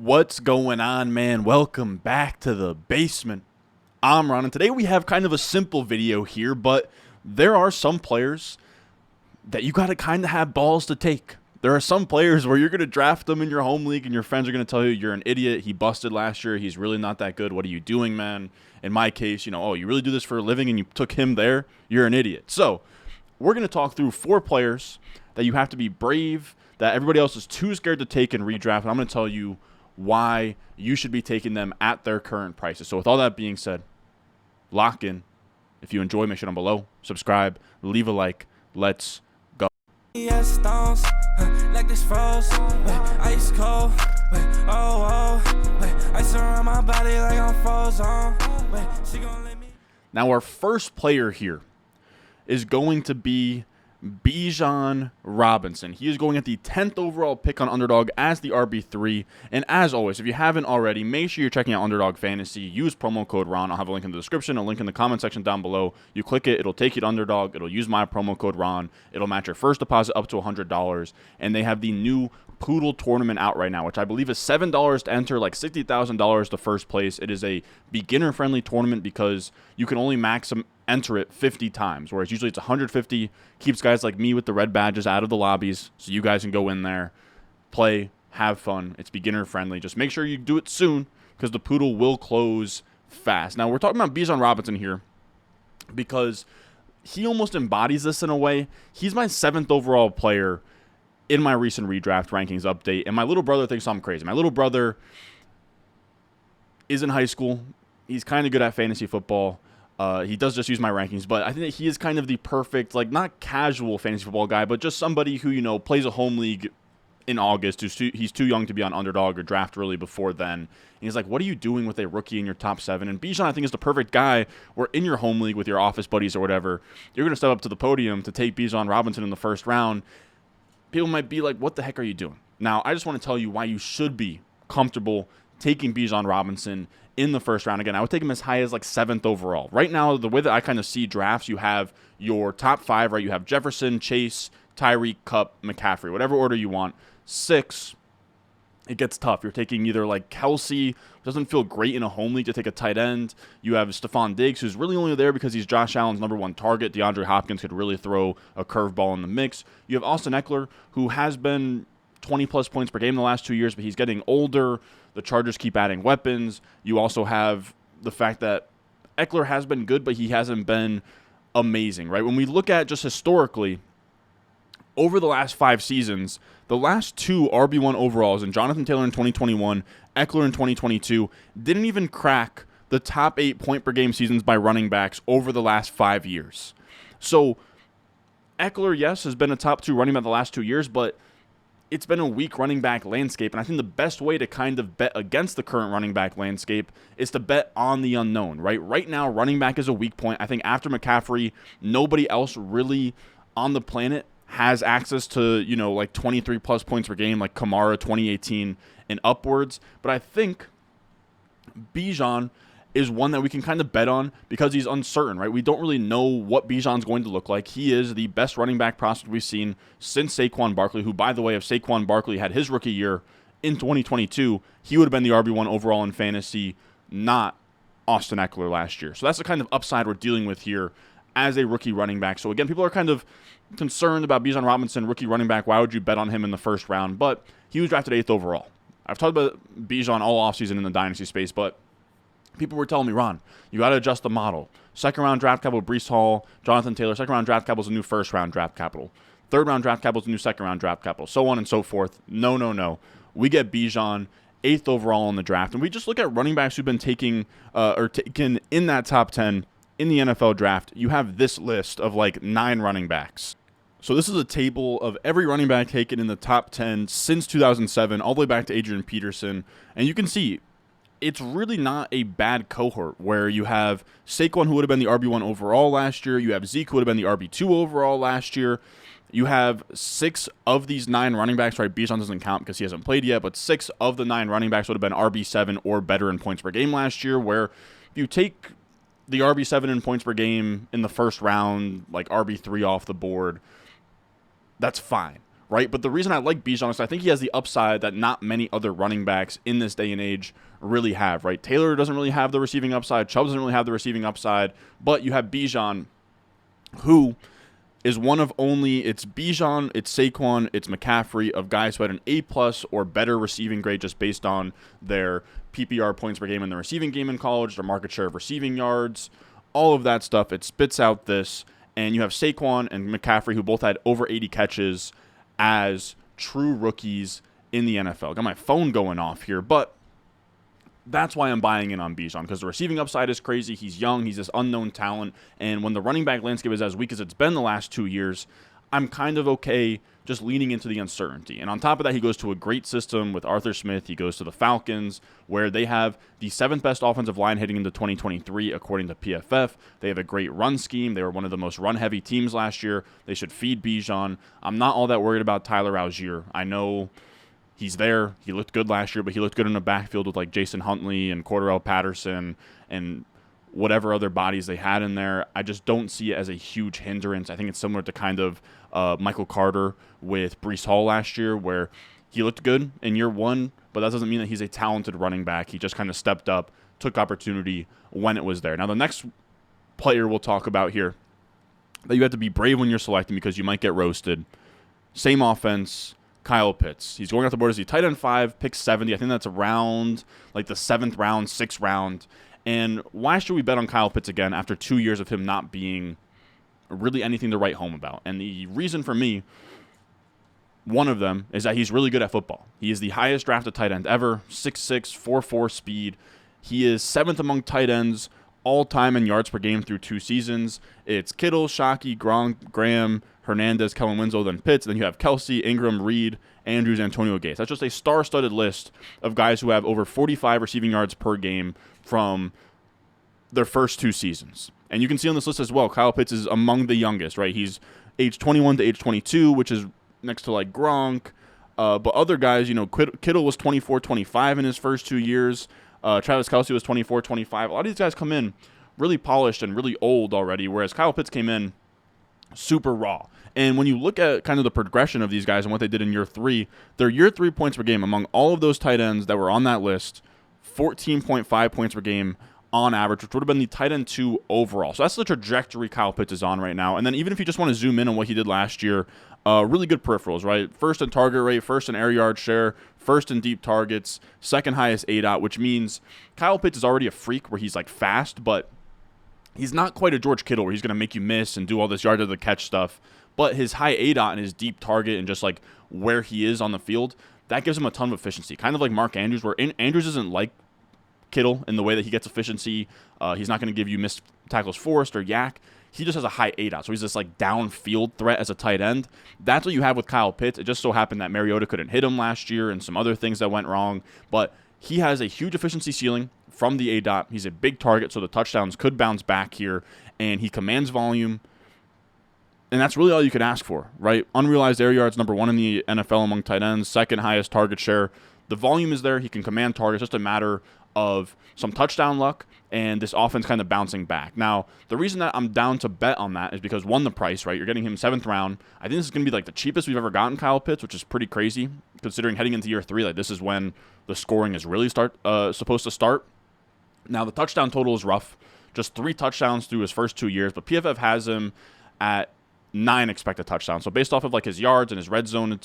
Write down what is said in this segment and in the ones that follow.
What's going on, man? Welcome back to the basement. I'm Ron, and today we have kind of a simple video here, but there are some players that you got to kind of have balls to take. There are some players where you're going to draft them in your home league, and your friends are going to tell you you're an idiot. He busted last year. He's really not that good. What are you doing, man? In my case, oh, you really do this for a living and you took him there? You're an idiot. So we're going to talk through 4 players that you have to be brave, that everybody else is too scared to take and redraft, and I'm going to tell you why you should be taking them at their current prices. So with all that being said, lock in. If you enjoy, make sure down below, subscribe, leave a like. Let's go. Like this froze, ice cold, ice around my body like I'm frozen. She gonna let me. Now our first player here is going to be Bijan Robinson. He is going at the 10th overall pick on Underdog as the RB3. And as always, if you haven't already, make sure you're checking out Underdog Fantasy. Use promo code RON. I'll have a link in the description, a link in the comment section down below. You click it, it'll take you to Underdog. It'll use my promo code RON. It'll match your first deposit up to $100. And they have the new Poodle tournament out right now, which I believe is $7 to enter, like $60,000 to first place. It is a beginner-friendly tournament because you can only enter it 50 times, whereas usually it's 150. Keeps guys like me with the red badges out of the lobbies, so you guys can go in there, play, have fun. It's beginner-friendly. Just make sure you do it soon because the Poodle will close fast. Now, we're talking about Bijan Robinson here because he almost embodies this in a way. He's my 7th overall player in my recent redraft rankings update, and my little brother thinks I'm crazy. My little brother is in high school. He's kind of good at fantasy football. He does just use my rankings, but I think that he is kind of the perfect, like, not casual fantasy football guy, but just somebody who, plays a home league in August. He's too young to be on Underdog or draft really before then. And he's like, what are you doing with a rookie in your top 7? And Bijan, I think, is the perfect guy where in your home league with your office buddies or whatever, you're going to step up to the podium to take Bijan Robinson in the first round. People might be like, what the heck are you doing? Now, I just want to tell you why you should be comfortable taking Bijan Robinson in the first round. Again, I would take him as high as like 7th overall. Right now, the way that I kind of see drafts, you have your top 5, right? You have Jefferson, Chase, Tyreek, Kupp, McCaffrey, whatever order you want. 6, it gets tough. You're taking either like Kelsey, doesn't feel great in a home league to take a tight end. You have Stephon Diggs, who's really only there because he's Josh Allen's #1 target. DeAndre Hopkins could really throw a curveball in the mix. You have Austin Eckler, who has been 20-plus points per game the last 2 years, but he's getting older. The Chargers keep adding weapons. You also have the fact that Eckler has been good, but he hasn't been amazing, right? When we look at just historically, over the last 5 seasons, the last 2 RB1 overalls, and Jonathan Taylor in 2021, Eckler in 2022, didn't even crack the top 8 point per game seasons by running backs over the last 5 years. So Eckler, yes, has been a top 2 running back the last 2 years, but it's been a weak running back landscape, and I think the best way to kind of bet against the current running back landscape is to bet on the unknown, right? Right now, running back is a weak point. I think after McCaffrey, nobody else really on the planet has access to, like 23-plus points per game, like Kamara 2018 and upwards. But I think Bijan is one that we can kind of bet on because he's uncertain, right? We don't really know what Bijan's going to look like. He is the best running back prospect we've seen since Saquon Barkley, who, by the way, if Saquon Barkley had his rookie year in 2022, he would have been the RB1 overall in fantasy, not Austin Eckler last year. So that's the kind of upside we're dealing with here as a rookie running back. So again, people are kind of concerned about Bijan Robinson, rookie running back. Why would you bet on him in the first round? But he was drafted 8th overall. I've talked about Bijan all offseason in the dynasty space, but people were telling me, Ron, you got to adjust the model. 2nd round draft capital, Breece Hall, Jonathan Taylor. 2nd round draft capital is a new 1st round draft capital. 3rd round draft capital is a new 2nd round draft capital, so on and so forth. No. We get Bijan 8th overall in the draft, and we just look at running backs who've been taken in that top 10 in the NFL draft. You have this list of like 9 running backs. So this is a table of every running back taken in the top 10 since 2007, all the way back to Adrian Peterson. And you can see it's really not a bad cohort where you have Saquon, who would have been the RB1 overall last year. You have Zeke, who would have been the RB2 overall last year. You have 6 of these 9 running backs, right? Bijan doesn't count because he hasn't played yet, but 6 of the 9 running backs would have been RB7 or better in points per game last year, where if you take the RB7 in points per game in the first round, like RB3 off the board, that's fine, right? But the reason I like Bijan is I think he has the upside that not many other running backs in this day and age really have, right? Taylor doesn't really have the receiving upside. Chubb doesn't really have the receiving upside. But you have Bijan, who is one of only, it's Bijan, it's Saquon, it's McCaffrey, of guys who had an A-plus or better receiving grade just based on their PPR points per game in the receiving game in college, their market share of receiving yards, all of that stuff. It spits out this. And you have Saquon and McCaffrey, who both had over 80 catches as true rookies in the NFL. Got my phone going off here, but that's why I'm buying in on Bijan, because the receiving upside is crazy. He's young. He's this unknown talent. And when the running back landscape is as weak as it's been the last 2 years, I'm kind of okay just leaning into the uncertainty. And on top of that, he goes to a great system with Arthur Smith. He goes to the Falcons, where they have the 7th best offensive line heading into 2023, according to PFF. They have a great run scheme. They were one of the most run-heavy teams last year. They should feed Bijan. I'm not all that worried about Tyler Algier. I know he's there. He looked good last year, but he looked good in the backfield with like Jason Huntley and Cordarrelle Patterson and whatever other bodies they had in there. I just don't see it as a huge hindrance. I think it's similar to kind of Michael Carter with Breece Hall last year, where he looked good in year one, but that doesn't mean that he's a talented running back. He just kind of stepped up, took opportunity when it was there. Now, the next player we'll talk about here that you have to be brave when you're selecting because you might get roasted. Same offense, Kyle Pitts. He's going off the board as a tight end 5, pick 70. I think that's around like the 7th round, 6th round. And why should we bet on Kyle Pitts again after 2 years of him not being really anything to write home about? And the reason for me, one of them, is that he's really good at football. He is the highest drafted tight end ever, 6'6", 4'4" speed. He is 7th among tight ends all-time in yards per game through 2 seasons. It's Kittle, Shockey, Gronk, Graham, Hernandez, Kellen Winslow, then Pitts. Then you have Kelsey, Ingram, Reed, Andrews, Antonio Gates. That's just a star-studded list of guys who have over 45 receiving yards per game from their first 2 seasons. And you can see on this list as well, Kyle Pitts is among the youngest, right? He's age 21 to age 22, which is next to like Gronk. But other guys, you know, Kittle was 24, 25 in his first 2 years. Travis Kelce was 24, 25. A lot of these guys come in really polished and really old already, whereas Kyle Pitts came in super raw. And when you look at kind of the progression of these guys and what they did in year 3, their year 3 points per game among all of those tight ends that were on that list, 14.5 points per game on average, which would have been the tight end 2 overall. So that's the trajectory Kyle Pitts is on right now. And then even if you just want to zoom in on what he did last year, really good peripherals, right? First in target rate, first in air yard share, first in deep targets, second highest ADOT, which means Kyle Pitts is already a freak where he's like fast, but he's not quite a George Kittle where he's going to make you miss and do all this yard of the catch stuff. But his high ADOT and his deep target and just like where he is on the field, that gives him a ton of efficiency. Kind of like Mark Andrews, where Andrews isn't like Kittle in the way that he gets efficiency. He's not going to give you missed tackles forced or yak. He just has a high ADOT, so he's this like downfield threat as a tight end. That's what you have with Kyle Pitts. It just so happened that Mariota couldn't hit him last year and some other things that went wrong, but he has a huge efficiency ceiling from the ADOT. He's a big target, so the touchdowns could bounce back here, and he commands volume. And that's really all you could ask for, right? Unrealized air yards, number 1 in the NFL among tight ends, second highest target share. The volume is there. He can command targets. Just a matter of some touchdown luck and this offense kind of bouncing back. Now, the reason that I'm down to bet on that is because, one, the price, right? You're getting him 7th round. I think this is going to be like the cheapest we've ever gotten Kyle Pitts, which is pretty crazy considering heading into year 3, like this is when the scoring is really supposed to start. Now, the touchdown total is rough. Just 3 touchdowns through his first 2 years, but PFF has him at 9 expected touchdowns. So based off of like his yards and his red zone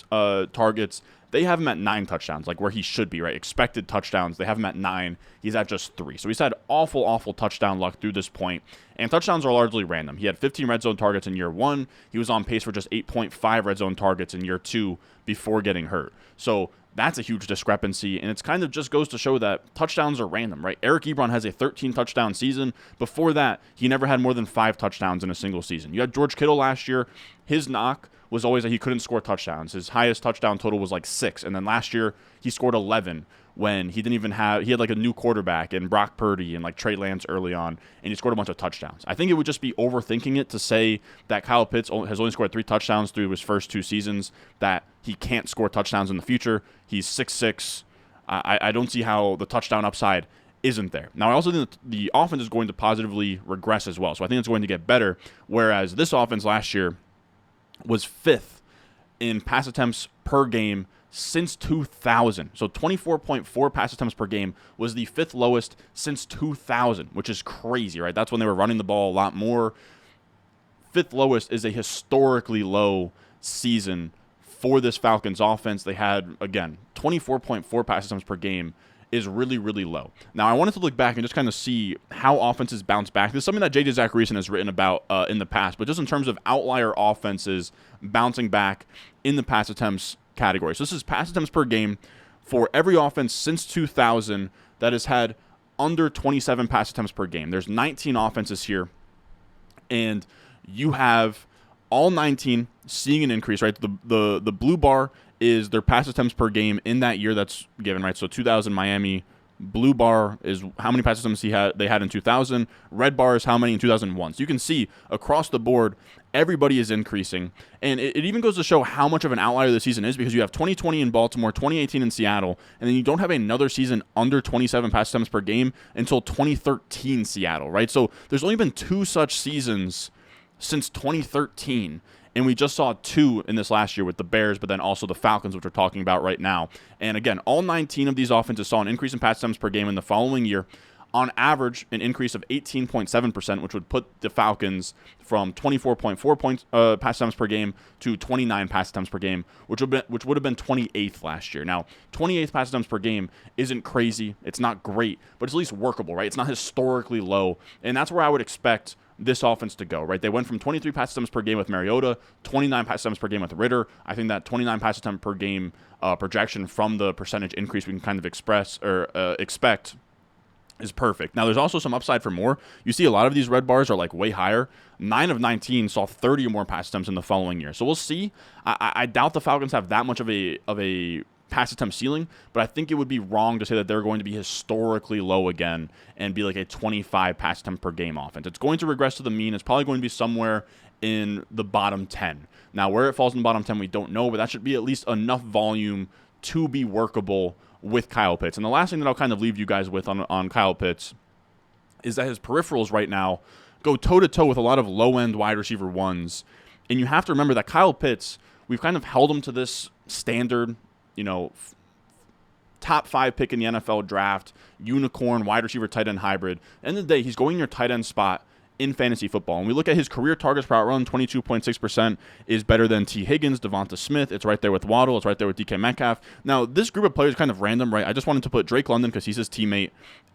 targets, they have him at 9 touchdowns, like where he should be, right? Expected touchdowns, they have him at 9. He's at just 3. So he's had awful touchdown luck through this point. And touchdowns are largely random. He had 15 red zone targets in year 1. He was on pace for just 8.5 red zone targets in year 2 before getting hurt. So that's a huge discrepancy, and it's kind of just goes to show that touchdowns are random, right? Eric Ebron has a 13-touchdown season. Before that, he never had more than 5 touchdowns in a single season. You had George Kittle last year. His knock was always that he couldn't score touchdowns. His highest touchdown total was like 6, and then last year he scored 11 when he didn't even have – he had like a new quarterback and Brock Purdy and like Trey Lance early on, and he scored a bunch of touchdowns. I think it would just be overthinking it to say that Kyle Pitts has only scored 3 touchdowns through his first 2 seasons, that he can't score touchdowns in the future. He's 6'6". I don't see how the touchdown upside isn't there. Now, I also think that the offense is going to positively regress as well, so I think it's going to get better, whereas this offense last year was 5th in pass attempts per game since 2000. So 24.4 pass attempts per game was the 5th lowest since 2000, which is crazy, right? That's when they were running the ball a lot more. 5th lowest is a historically low season for this Falcons offense. They had, again, 24.4 pass attempts per game is really, really low. Now, I wanted to look back and just kind of see how offenses bounce back. This is something that J.J. Zachariason has written about in the past, but just in terms of outlier offenses bouncing back in the pass attempts category. So this is pass attempts per game for every offense since 2000 that has had under 27 pass attempts per game. There's 19 offenses here, and you have all 19 seeing an increase, right? The blue bar is their pass attempts per game in that year that's given, right? So 2000 Miami, blue bar is how many pass attempts they had in 2000. Red bar is how many in 2001. So you can see across the board, everybody is increasing. And it even goes to show how much of an outlier the season is, because you have 2020 in Baltimore, 2018 in Seattle, and then you don't have another season under 27 pass attempts per game until 2013 Seattle, right? So there's only been 2 such seasons since 2013. And we just saw 2 in this last year with the Bears, but then also the Falcons, which we're talking about right now. And again, all 19 of these offenses saw an increase in pass attempts per game in the following year. On average, an increase of 18.7%, which would put the Falcons from 24.4 points pass attempts per game to 29 pass attempts per game, which would have been 28th last year. Now, 28th pass attempts per game isn't crazy. It's not great, but it's at least workable, right? It's not historically low, and that's where I would expect this offense to go, right? They went from 23 pass attempts per game with Mariota, 29 pass attempts per game with Ritter. I think that 29 pass attempt per game projection from the percentage increase we can kind of expect is perfect. Now, there's also some upside for more. You see a lot of these red bars are like way higher. 9 of 19 saw 30 or more pass attempts in the following year. So we'll see. I doubt the Falcons have that much of a pass attempt ceiling, but I think it would be wrong to say that they're going to be historically low again and be like a 25 pass attempt per game offense. It's going to regress to the mean. It's probably going to be somewhere in the bottom 10. Now, where it falls in the bottom 10, we don't know, but that should be at least enough volume to be workable with Kyle Pitts. And the last thing that I'll kind of leave you guys with on Kyle Pitts is that his peripherals right now go toe-to-toe with a lot of low-end wide receiver ones. And you have to remember that Kyle Pitts, we've kind of held him to this standard, top 5 pick in the NFL draft, unicorn, wide receiver, tight end hybrid. End of the day, he's going in your tight end spot in fantasy football. And we look at his career targets per route run, 22.6% is better than T. Higgins, Devonta Smith. It's right there with Waddle. It's right there with DK Metcalf. Now, this group of players is kind of random, right? I just wanted to put Drake London because he's his teammate,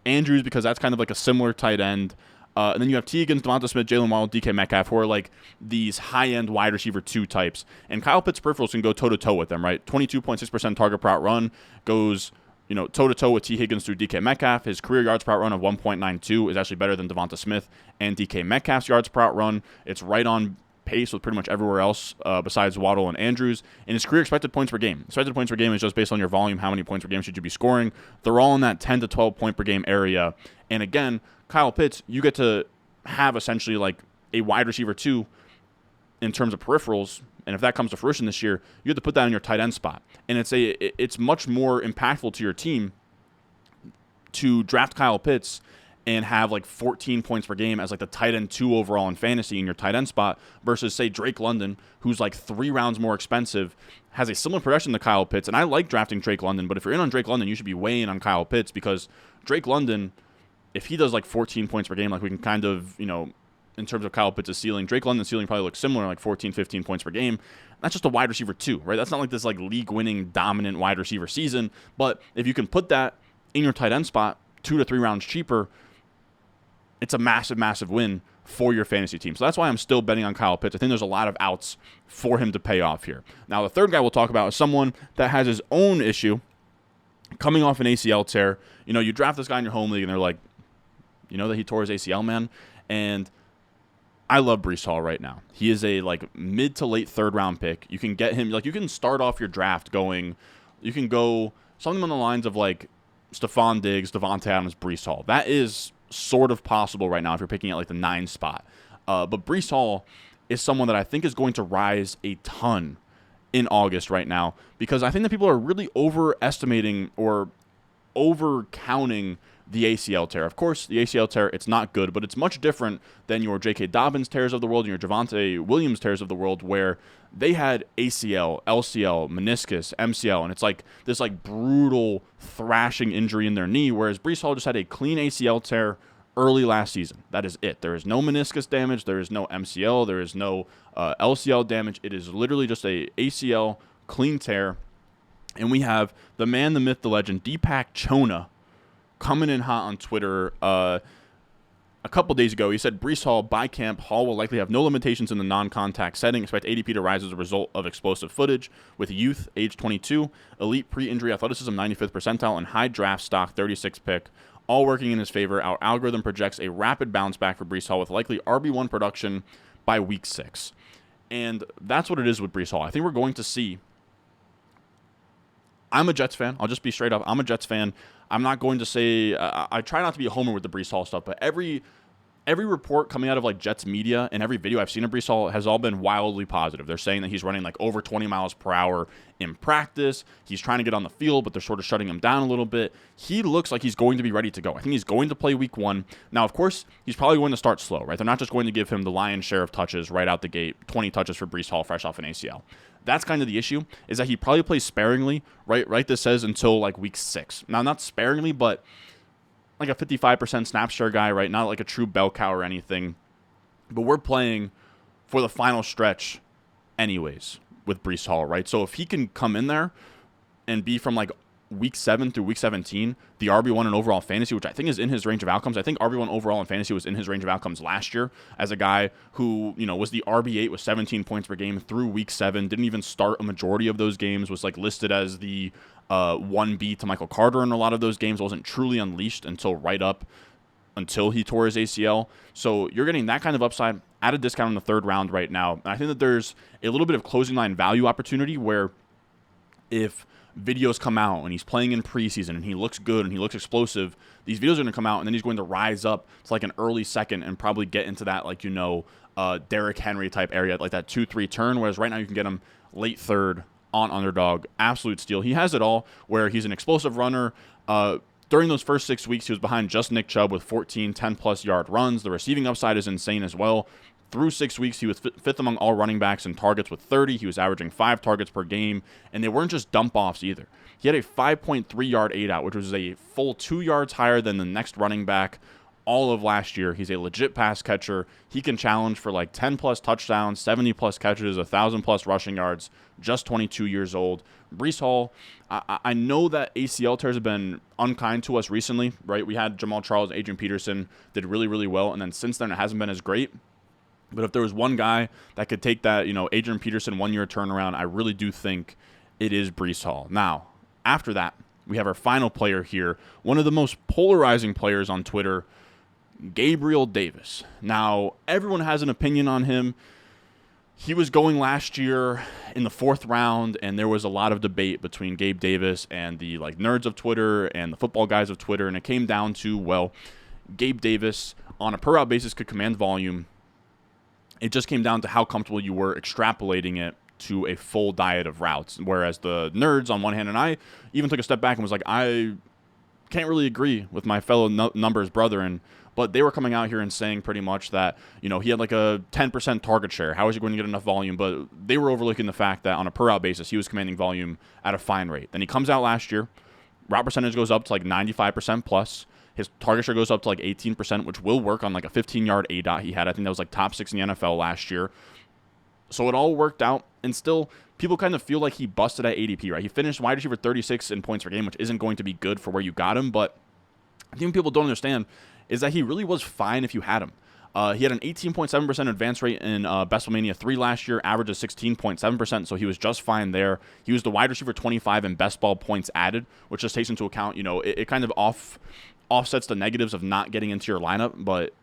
Andrews because that's kind of like a similar tight end. And then you have T. Higgins, Devonta Smith, Jalen Waddle, DK Metcalf, who are like these high-end wide receiver 2 types. And Kyle Pitts' peripherals can go toe-to-toe with them, right? 22.6% target per route run goes toe-to-toe with T. Higgins through DK Metcalf. His career yards per route run of 1.92 is actually better than Devonta Smith and DK Metcalf's yards per route run. It's right on pace with pretty much everywhere else besides Waddle and Andrews. And his career expected points per game. Expected points per game is just based on your volume, how many points per game should you be scoring. They're all in that 10 to 12 point per game area. And again, Kyle Pitts, you get to have essentially like a wide receiver 2 in terms of peripherals. And if that comes to fruition this year, you have to put that in your tight end spot. And it's much more impactful to your team to draft Kyle Pitts and have like 14 points per game as like the tight end 2 overall in fantasy in your tight end spot versus, say, Drake London, who's like 3 rounds more expensive, has a similar progression to Kyle Pitts. And I like drafting Drake London, but if you're in on Drake London, you should be way in on Kyle Pitts because Drake London, if he does like 14 points per game, like we can kind of, in terms of Kyle Pitts' ceiling, Drake London's ceiling probably looks similar, like 14, 15 points per game. That's just a wide receiver 2, right? That's not like this like league-winning dominant wide receiver season. But if you can put that in your tight end spot 2 to 3 rounds cheaper, it's a massive, massive win for your fantasy team. So that's why I'm still betting on Kyle Pitts. I think there's a lot of outs for him to pay off here. Now, the third guy we'll talk about is someone that has his own issue coming off an ACL tear. You draft this guy in your home league, and they're like, that he tore his ACL, man? And I love Breece Hall right now. He is a like mid to late 3rd round pick. You can get him, like you can start off your draft you can go something on the lines of like Stephon Diggs, Devontae Adams, Breece Hall. That is sort of possible right now if you're picking at like the 9 spot. But Breece Hall is someone that I think is going to rise a ton in August right now because I think that people are really overestimating or over-counting the ACL tear. Of course, the ACL tear, it's not good, but it's much different than your J.K. Dobbins tears of the world and your Javonte Williams tears of the world, where they had ACL, LCL, meniscus, MCL, and it's like this like brutal thrashing injury in their knee, whereas Breece Hall just had a clean ACL tear early last season. That is it. There is no meniscus damage. There is no MCL. There is no LCL damage. It is literally just a ACL clean tear. And we have the man, the myth, the legend, Deepak Chona, coming in hot on Twitter a couple days ago. He said, Breece Hall, by camp, Hall will likely have no limitations in the non-contact setting. Expect ADP to rise as a result of explosive footage. With youth, age 22, elite pre-injury athleticism, 95th percentile, and high draft stock, 36 pick, all working in his favor. Our algorithm projects a rapid bounce back for Breece Hall with likely RB1 production by week 6. And that's what it is with Breece Hall. I think we're going to see. I'm a Jets fan. I'll just be straight up. I'm a Jets fan. I'm not going to say I try not to be a homer with the Breece Hall stuff, but every report coming out of like Jets media and every video I've seen of Breece Hall has all been wildly positive. They're saying that he's running like over 20 miles per hour in practice. He's trying to get on the field, but they're sort of shutting him down a little bit. He looks like he's going to be ready to go. I think he's going to play week 1. Now, of course, he's probably going to start slow, right? They're not just going to give him the lion's share of touches right out the gate, 20 touches for Breece Hall fresh off an ACL. That's kind of the issue, is that he probably plays sparingly, right? This says until like week 6. Now, not sparingly, but like a 55% snap share guy, right? Not like a true bell cow or anything. But we're playing for the final stretch anyways with Breece Hall, right? So if he can come in there and be from like week 7 through week 17, the RB1 in overall fantasy, which I think is in his range of outcomes. I think RB1 overall in fantasy was in his range of outcomes last year as a guy who, was the RB8 with 17 points per game through week 7, didn't even start a majority of those games, was like listed as the 1B to Michael Carter in a lot of those games, wasn't truly unleashed until he tore his ACL. So you're getting that kind of upside at a discount in the 3rd round right now. And I think that there's a little bit of closing line value opportunity where if videos come out and he's playing in preseason and he looks good and he looks explosive, these videos are going to come out and then he's going to rise up to like an early 2nd and probably get into that Derrick Henry type area, like that 2-3 turn, whereas right now you can get him late 3rd on underdog. Absolute steal. He has it all, where he's an explosive runner. During those first 6 weeks, he was behind just Nick Chubb with 14 10-plus yard runs. The receiving upside is insane as well. Through 6 weeks, he was 5th among all running backs in targets with 30. He was averaging 5 targets per game, and they weren't just dump-offs either. He had a 5.3-yard 8-out, which was a full 2 yards higher than the next running back all of last year. He's a legit pass catcher. He can challenge for like 10-plus touchdowns, 70-plus catches, 1,000-plus rushing yards, just 22 years old. Breece Hall, I know that ACL tears have been unkind to us recently, right? We had Jamal Charles, Adrian Peterson did really, really well, and then since then it hasn't been as great. But if there was one guy that could take that, Adrian Peterson 1-year turnaround, I really do think it is Breece Hall. Now, after that, we have our final player here, one of the most polarizing players on Twitter, Gabriel Davis. Now, everyone has an opinion on him. He was going last year in the 4th round, and there was a lot of debate between Gabe Davis and the nerds of Twitter and the football guys of Twitter, and it came down to, Gabe Davis on a per-route basis could command volume. It just came down to how comfortable you were extrapolating it to a full diet of routes, whereas the nerds on one hand, and I even took a step back and was like, I can't really agree with my fellow numbers brethren, but they were coming out here and saying pretty much that, he had like a 10% target share. How is he going to get enough volume? But they were overlooking the fact that on a per-route basis, he was commanding volume at a fine rate. Then he comes out last year, route percentage goes up to like 95% plus. His target share goes up to like 18%, which will work on like a 15-yard ADOT he had. I think that was like top 6 in the NFL last year. So it all worked out, and still people kind of feel like he busted at ADP, right? He finished wide receiver 36 in points per game, which isn't going to be good for where you got him, but I think what people don't understand is that he really was fine if you had him. He had an 18.7% advance rate in Bestmania 3 last year, average of 16.7%, so he was just fine there. He was the wide receiver 25 in best ball points added, which just takes into account, it kind of offsets the negatives of not getting into your lineup, but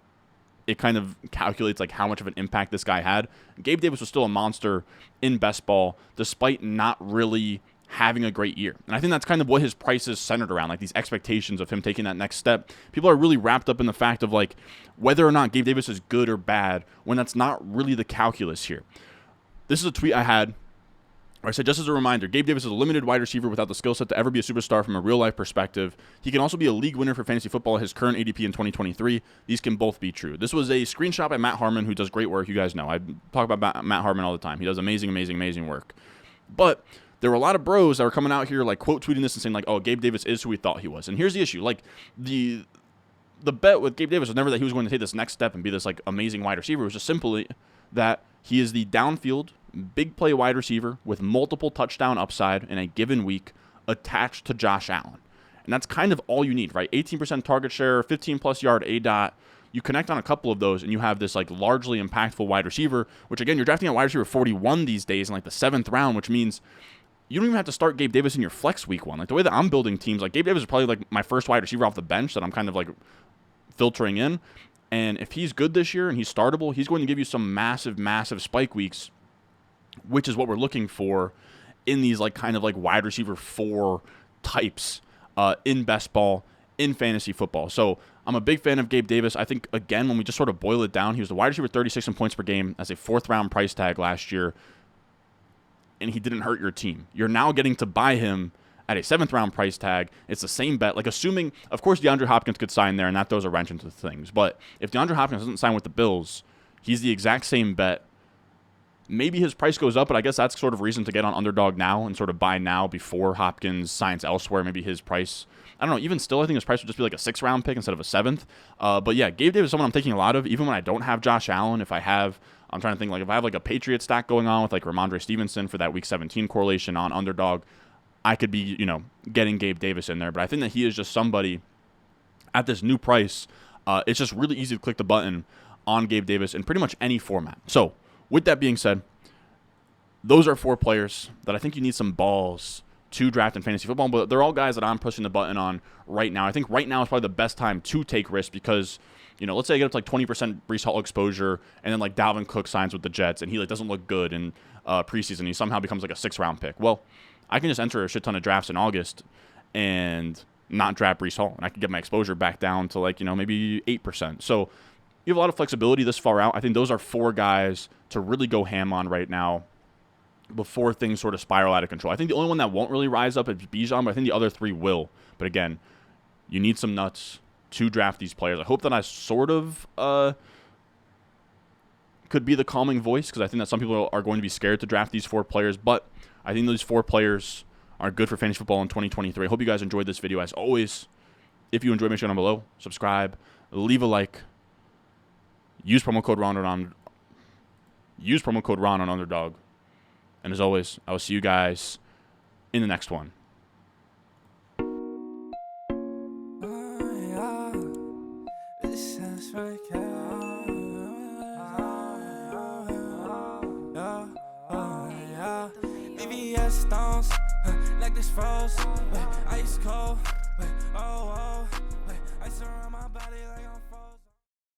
it kind of calculates like how much of an impact this guy had. Gabe Davis was still a monster in best ball, despite not really having a great year. And I think that's kind of what his price is centered around, like these expectations of him taking that next step. People are really wrapped up in the fact of like whether or not Gabe Davis is good or bad when that's not really the calculus here. This is a tweet I had I said, just as a reminder, Gabe Davis is a limited wide receiver without the skill set to ever be a superstar from a real-life perspective. He can also be a league winner for fantasy football at his current ADP in 2023. These can both be true. This was a screenshot by Matt Harmon, who does great work. You guys know. I talk about Matt Harmon all the time. He does amazing, amazing, amazing work. But there were a lot of bros that were coming out here, like, quote tweeting this and saying, like, oh, Gabe Davis is who we thought he was. And here's the issue. Like, the bet with Gabe Davis was never that he was going to take this next step and be this, like, amazing wide receiver. It was just simply that he is the downfield, big play wide receiver with multiple touchdown upside in a given week attached to Josh Allen. And that's kind of all you need, right? 18% target share, 15-plus yard ADOT. You connect on a couple of those, and you have this, like, largely impactful wide receiver, which, again, you're drafting a wide receiver 41 these days in, like, the 7th round, which means you don't even have to start Gabe Davis in your flex week 1. Like, the way that I'm building teams, like, Gabe Davis is probably, like, my first wide receiver off the bench that I'm kind of, like, filtering in. And if he's good this year and he's startable, he's going to give you some massive, massive spike weeks, which is what we're looking for in these, like, kind of like wide receiver 4 types in best ball, in fantasy football. So I'm a big fan of Gabe Davis. I think, again, when we just sort of boil it down, he was the wide receiver 36 in points per game as a 4th-round price tag last year, and he didn't hurt your team. You're now getting to buy him at a 7th-round price tag. It's the same bet. Like, assuming, of course, DeAndre Hopkins could sign there, and that throws a wrench into things. But if DeAndre Hopkins doesn't sign with the Bills, he's the exact same bet. Maybe his price goes up, but I guess that's sort of reason to get on Underdog now and sort of buy now before Hopkins signs elsewhere. Maybe his price, I don't know, even still, I think his price would just be like a 6th-round pick instead of a 7th. But yeah, Gabe Davis is someone I'm taking a lot of, even when I don't have Josh Allen. If I have, I'm trying to think, like, if I have like a Patriot stack going on with like Ramondre Stevenson for that week 17 correlation on Underdog, I could be, you know, getting Gabe Davis in there. But I think that he is just somebody at this new price. It's just really easy to click the button on Gabe Davis in pretty much any format. So with that being said, those are 4 players that I think you need some balls to draft in fantasy football, but they're all guys that I'm pushing the button on right now. I think right now is probably the best time to take risks because, you know, let's say I get up to like 20% Breece Hall exposure, and then like Dalvin Cook signs with the Jets, and he like doesn't look good in preseason. He somehow becomes like a 6th-round pick. Well, I can just enter a shit ton of drafts in August and not draft Breece Hall, and I can get my exposure back down to like, you know, maybe 8%. So you have a lot of flexibility this far out. I think those are 4 guys to really go ham on right now before things sort of spiral out of control. I think the only one that won't really rise up is Bijan, but I think the other 3 will. But again, you need some nuts to draft these players. I hope that I sort of could be the calming voice, because I think that some people are going to be scared to draft these 4 players, but I think those 4 players are good for fantasy football in 2023. I hope you guys enjoyed this video. As always, if you enjoyed, make sure down below, subscribe, leave a like, use promo code Ron on Underdog. And as always, I will see you guys in the next one. Stones, like this froze, ice cold, oh, oh.